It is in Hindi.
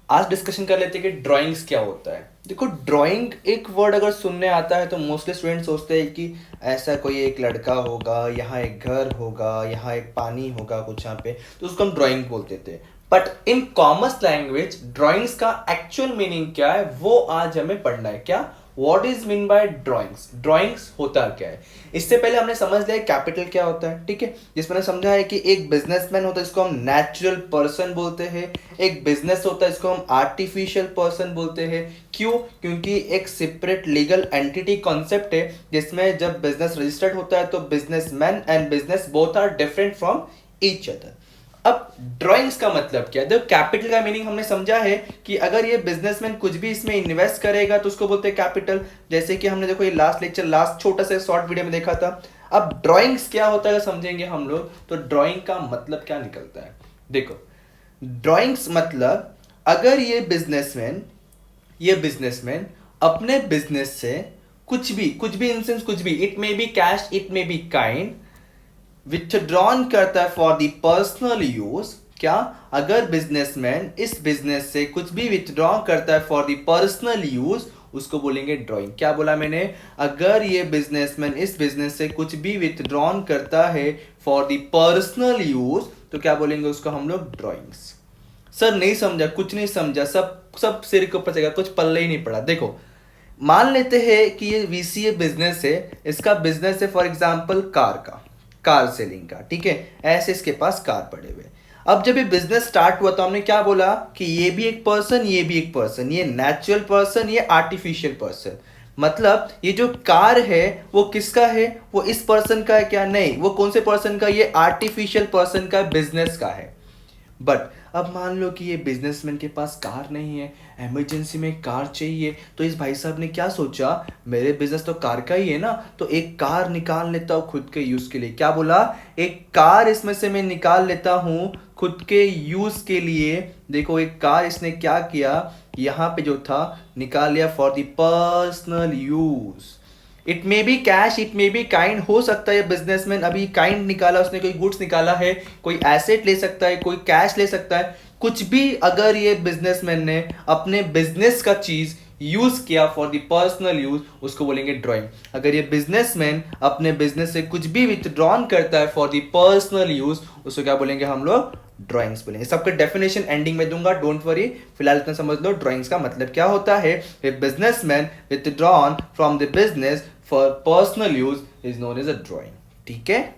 आज डिस्कशन कर लेते हैं कि ड्राइंग्स क्या होता है। देखो, ड्राइंग एक वर्ड अगर सुनने आता है तो मोस्टली स्टूडेंट सोचते हैं कि ऐसा कोई एक लड़का होगा, यहाँ एक घर होगा, यहाँ एक पानी होगा कुछ यहाँ पे, तो उसको हम ड्राइंग बोलते थे। But in commerce language drawings का एक्चुअल मीनिंग क्या है वो आज हमें पढ़ना है। क्या what is mean by drawings, drawings होता क्या है। इससे पहले हमने समझ लिया कैपिटल क्या होता है, ठीक है, जिसमें हमने समझा है कि एक बिजनेसमैन होता है जिसको हम नेचुरल पर्सन बोलते हैं, एक बिजनेस होता है जिसको हम आर्टिफिशियल पर्सन बोलते हैं। क्यों? क्योंकि एक सेपरेट लीगल एंटिटी कॉन्सेप्ट है जिसमें जब बिजनेस रजिस्टर्ड होता है तो businessman and business both are different from each other. अब ड्राइंग्स का मतलब क्या है? देखो, कैपिटल का मीनिंग हमने समझा है कि अगर ये बिजनेसमैन कुछ भी इसमें इन्वेस्ट करेगा तो उसको बोलते हैं कैपिटल, जैसे कि हमने देखो ये लास्ट लेक्चर लास्ट छोटा सा शॉर्ट वीडियो में देखा था। अब ड्राइंग्स क्या होता है समझेंगे हम लोग, तो ड्राइंग का मतलब क्या निकलता है। देखो, ड्राइंग्स मतलब अगर ये बिजनेसमैन अपने बिजनेस से कुछ भी इन सेंस कुछ भी, it may be cash, it may be kind, withdrawn करता है फॉर द पर्सनल यूज। क्या? अगर बिजनेसमैन इस बिजनेस से कुछ भी विथड्रॉ करता है फॉर द पर्सनल यूज, उसको बोलेंगे ड्राइंग। क्या बोला मैंने? अगर ये बिजनेसमैन इस बिजनेस से कुछ भी विथड्रॉन करता है फॉर द पर्सनल यूज तो क्या बोलेंगे उसको हम लोग? ड्राइंग्स। सर नहीं समझा, कुछ नहीं समझा, सब सब सिर के ऊपर चलेगा, कुछ पल्ले ही नहीं पड़ा। देखो, मान लेते हैं कि ये वीसीए बिजनेस है, इसका बिजनेस है फॉर एग्जांपल कार सेलिंग का, ठीक है, ऐसे इसके पास कार पड़े हुए। अब जब ये बिजनेस स्टार्ट हुआ तो हमने क्या बोला कि ये भी एक पर्सन, ये भी एक पर्सन, ये नेचुरल पर्सन, ये आर्टिफिशियल पर्सन। मतलब ये जो कार है वो किसका है? वो इस पर्सन का है क्या? नहीं, वो कौन से पर्सन का? ये आर्टिफिशियल पर्सन का, बिजनेस का है। बट अब मान लो कि ये बिजनेसमैन के पास कार नहीं है, इमरजेंसी में कार चाहिए, तो इस भाई साहब ने क्या सोचा, मेरे बिजनेस तो कार का ही है ना, तो एक कार निकाल लेता हूँ खुद के यूज के लिए। क्या बोला? एक कार इसमें से मैं निकाल लेता हूँ खुद के यूज के लिए। देखो, एक कार इसने क्या किया, यहाँ पे जो था निकाल लिया for the personal use. It may be cash, it may be kind, हो सकता है बिजनेसमैन अभी काइंड निकाला, उसने कोई गुड्स निकाला है, कोई एसेट ले सकता है, कोई कैश ले सकता है, कुछ भी। अगर ये बिजनेसमैन ने अपने बिजनेस का चीज यूज किया फॉर द पर्सनल यूज, उसको बोलेंगे ड्राइंग। अगर ये बिजनेसमैन अपने बिजनेस से कुछ भी विथड्रॉन करता है फॉर द पर्सनल यूज, उसको क्या बोलेंगे हम लोग? ड्राइंग्स बोलेंगे। सबका डेफिनेशन एंडिंग में दूंगा, डोंट वरी, फिलहाल इतना समझ लो ड्राइंग्स का मतलब क्या होता है। A businessman withdrawn from the business for personal use is known as a drawing. ठीक है।